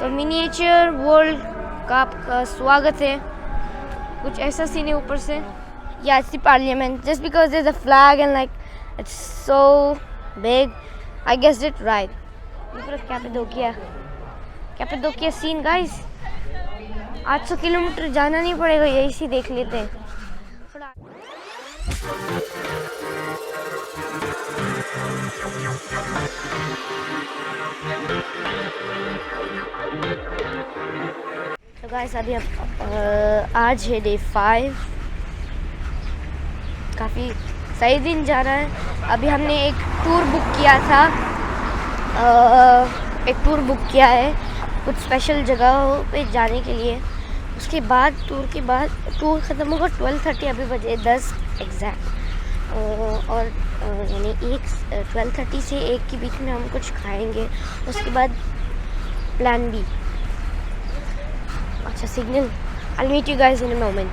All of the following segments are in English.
तो miniature world का आपका स्वागत है। कुछ ऐसा सीन है ऊपर से। Yeah, it's the parliament. Just because there's a flag and like it's so big, I guessed it right. Look at Cappadocia. Cappadocia scene, guys. 800 kilometre जाना नहीं पड़ेगा, यही सी देख लेते हैं। तो गाइस अभी आज है डे 5। काफ़ी सही दिन जा रहा है। अभी हमने एक टूर बुक किया था, कुछ स्पेशल जगहों पे जाने के लिए। उसके बाद टूर ख़त्म होगा 12:30, अभी बजे 10 एग्जैक्ट। और यानी 12:30 से 1 के बीच में हम कुछ खाएंगे। उसके बाद प्लान बी। अच्छा signal, I meet you guys in a moment.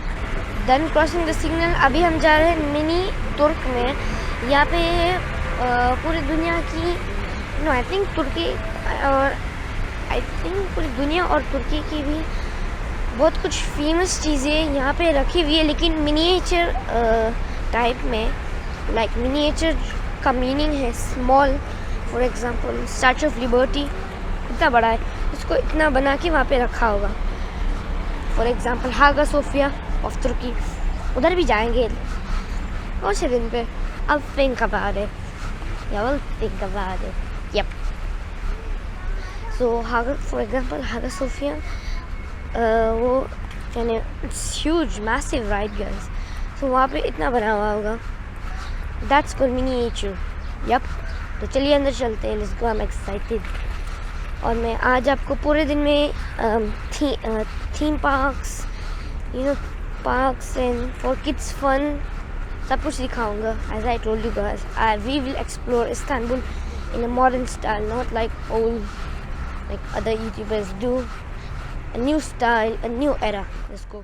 Then crossing the signal. अभी हम जा रहे हैं मिनी तुर्क में। यहाँ पे पूरी दुनिया की आई थिंक पूरी दुनिया और तुर्की की भी बहुत कुछ फेमस चीज़ें यहाँ पे रखी हुई है, लेकिन मिनिएचर टाइप में। लाइक मिनिएचर का मीनिंग है small. For example statue of liberty इतना बड़ा है, इसको इतना बना के वहाँ पे रखा होगा। फॉर एग्जांपल हागा सोफिया ऑफ तुर्की, उधर भी जाएंगे और से दिन पे। I'll think about it. Yeah, we'll think about it. Yep. So Haga, for example, Hagia Sophia, वो यानी it's huge, massive, right guys? So वहाँ पे इतना बना हुआ होगा। That's called miniature. Yep. तो चलिए अंदर चलते हैं। Let's go. I'm excited. और मैं आज आपको पूरे दिन में theme parks, parks and for kids fun सब कुछ दिखाऊंगा। As I told you guys, we will explore Istanbul in a modern style, not like other YouTubers do. A new style, a new era. Let's go.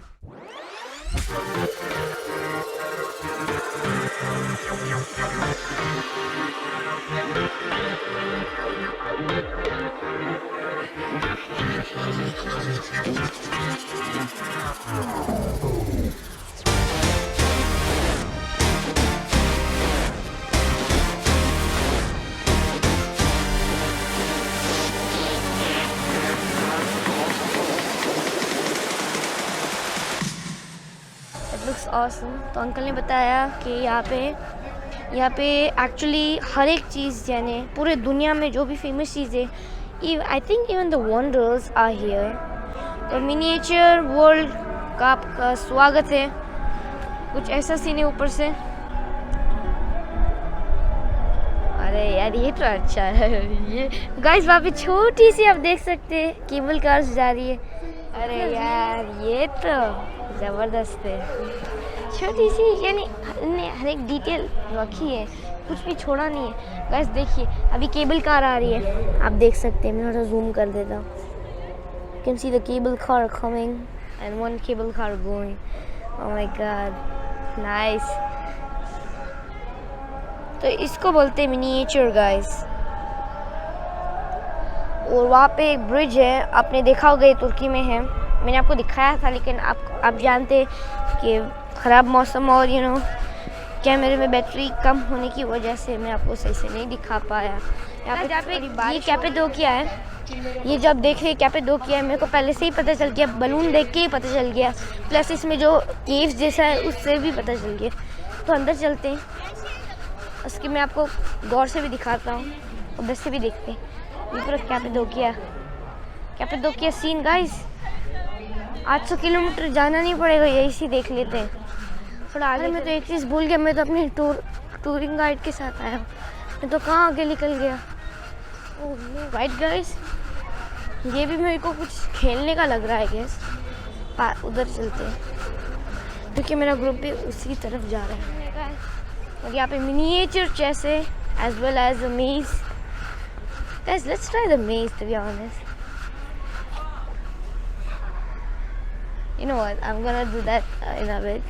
Looks awesome. तो uncle ने बताया कि यहाँ पे actually हर एक चीज़, यानी पूरे दुनिया में जो भी फेमस चीज़ें, I think even the wonders are here. तो मिनिएचर वर्ल्ड का आपका स्वागत है। कुछ ऐसा सीन है ऊपर से। अरे यार ये तो अच्छा है। ये गाइस वहाँ पे छोटी सी आप देख सकते हैं केबल कार्स जा रही है। अरे यार ये तो ज़बरदस्त है। छोटी सी, यानी ने हर एक डिटेल रखी है, कुछ भी छोड़ा नहीं है। गाइस देखिए अभी केबल कार आ रही है, आप देख सकते हैं। मैं थोड़ा जूम कर देता हूँ। You can see the cable car coming and one cable car going. Oh my God, nice. तो इसको बोलते हैं मिनिएचर गाइस। और वहाँ पे एक ब्रिज है, आपने देखा होगा, ये तुर्की में है। मैंने आपको दिखाया था, लेकिन आप जानते कि ख़राब मौसम और कैमरे में बैटरी कम होने की वजह से मैं आपको सही से नहीं दिखा पाया। यहाँ पे ये कैपेडोकिया है। ये जब देख रहे कैपेडोकिया है, मेरे को पहले से ही पता चल गया, बलून देख के ही पता चल गया, प्लस इसमें जो केव्स जैसा है उससे भी पता चल गया। तो अंदर चलते हैं, उसकी मैं आपको गौर से भी दिखाता हूँ, उधर से भी देखते हैं। ये पूरा कैपेडोकिया सीन गाइस। 800 किलोमीटर जाना नहीं पड़ेगा, यही सी देख लेते हैं। थोड़ा आगे मैं तो एक चीज़ भूल गया, मैं तो अपने टूरिंग गाइड के साथ आया हूँ। मैं तो कहाँ आगे निकल गया। ओह राइट गाइस, ये भी मेरे को कुछ खेलने का लग रहा है गैस। उधर चलते हैं क्योंकि मेरा ग्रुप भी उसी तरफ जा रहा है। और यहाँ पे मिनिएचर चेस है as well as a maze. Guys let's try the maze to be honest. You know what? I'm gonna do that in a bit.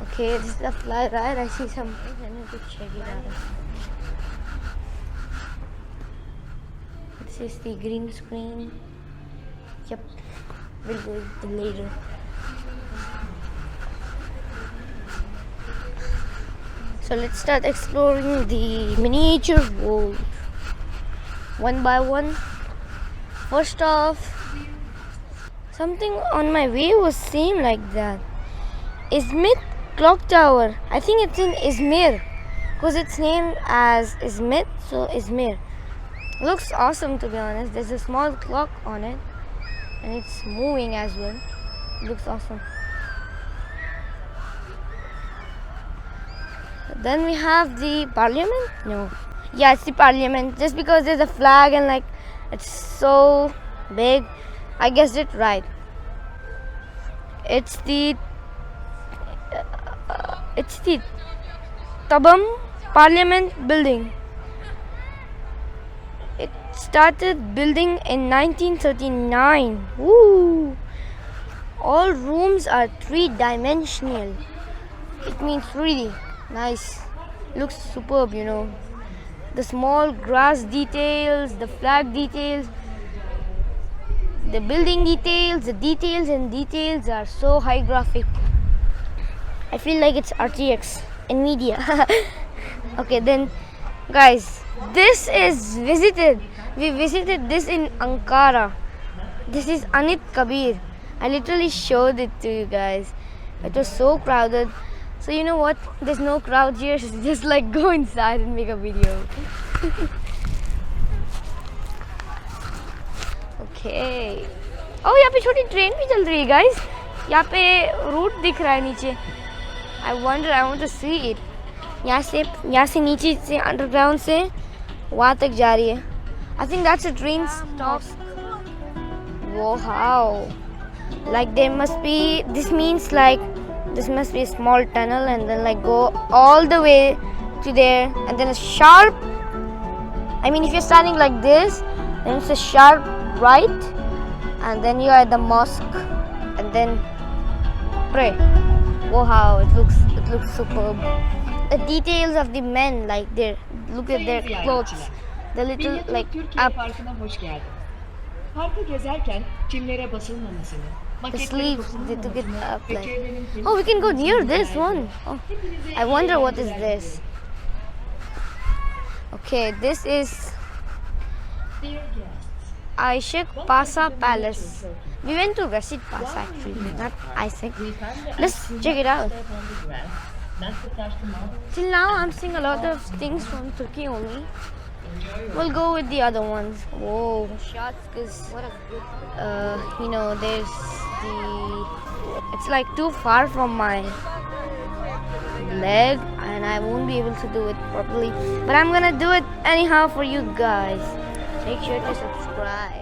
Okay, this is the fly ride. I see something. Let me go check it out. This is the green screen. Yep, we'll go with it later. So let's start exploring the miniature world one by one. First off, something on my way was same like that. Izmit Clock Tower. I think it's in Izmir because it's named as Izmit, so Izmir. Looks awesome, to be honest. There's a small clock on it and it's moving as well. Looks awesome. Then we have the parliament. No, yeah, it's the parliament. Just because there's a flag and like it's so big, I guessed it right. It's the Tabam Parliament building. It started building in 1939. Woo! All rooms are three-dimensional. It means 3D. Nice. Looks superb, you know. The small grass details, the flag details, the building details, the details and details are so high graphic. I feel like it's RTX, NVIDIA. Okay, then guys, this is visited. We visited this in Ankara. This is Anit Kabir. I literally showed it to you guys. It was so crowded. So you know what? There's no crowd here. Just like go inside and make a video. Okay. Oh, यहाँ पे छोटी train भी चल रही है guys. यहाँ पे root दिख रहा है नीचे. I want to see it. यहाँ से नीचे से underground से वहाँ तक जा रही है. I think that's a train stop. Wow. Like there must be. This means like this must be a small tunnel and then like go all the way to there and then a sharp. I mean, if you're standing like this, then it's a sharp right, and then you're at the mosque, and then pray. Wow, it looks superb. The details of the men, like look at their clothes, the little like up. The sleeves, they took it up like. Oh, we can go near this one. Oh, I wonder what is this. Okay, this is Aishak Pasa Palace. We went to Rashid Pasa actually, not Isaac. Let's check it out. Till now, I'm seeing a lot of things from Turkey only. We'll go with the other ones. Whoa, shots, because you know, there's it's like too far from my leg and I won't be able to do it properly, but I'm gonna do it anyhow for you guys. Make sure to subscribe.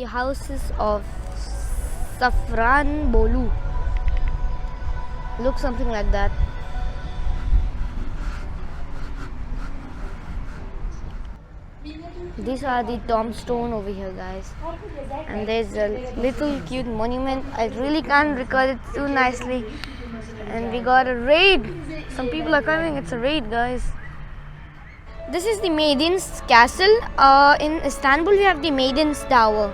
houses of Safran Bolu. Looks something like that. These are the tombstone over here, guys, and there's a little cute monument. I really can't record it too nicely. And we got a raid. Some people are coming. It's a raid, guys. This is the Maiden's Castle. In Istanbul, we have the Maiden's Tower.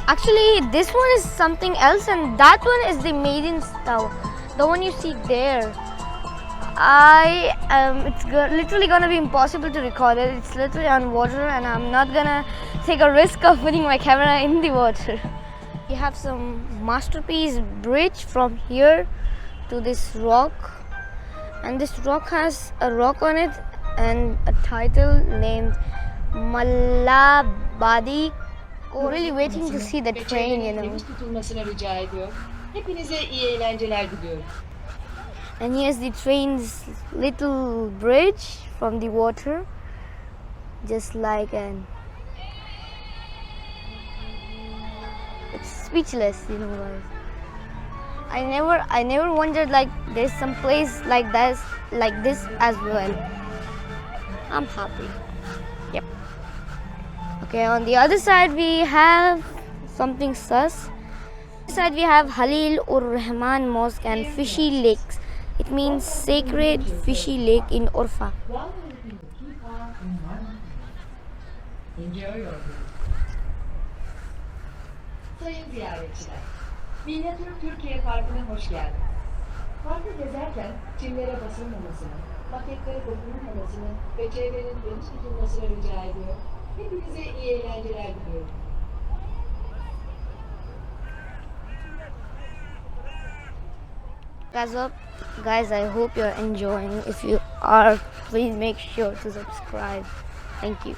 Actually, this one is something else, and that one is the Maiden's Tower, the one you see there. It's literally gonna be impossible to record it. It's literally on water, and I'm not gonna take a risk of putting my camera in the water. We have some masterpiece bridge from here to this rock, and this rock has a rock on it and a title named Malabadi. Really waiting to see the train, you know. And here's the train's little bridge from the water, just like an. It's speechless, you know, guys. I never wondered like there's some place like this as well. I'm happy. Yep. Okay, on the other side we have something sus. On the side we have Halil ur Rahman Mosque and Fishy Lakes. It means sacred fishy lake in Urfa. Sayın ziyaretçiler, Minyatür Türkiye Parkı'na hoş geldiniz. Parkı gezerken çimlere basılmamasını, maketleri dokunulmamasını ve çevrenin temiz tutulmasını rica ediyor. Hepinize iyi eğlenceler diliyorum. Guys, I hope you're enjoying. If you are, please make sure to subscribe. Thank you.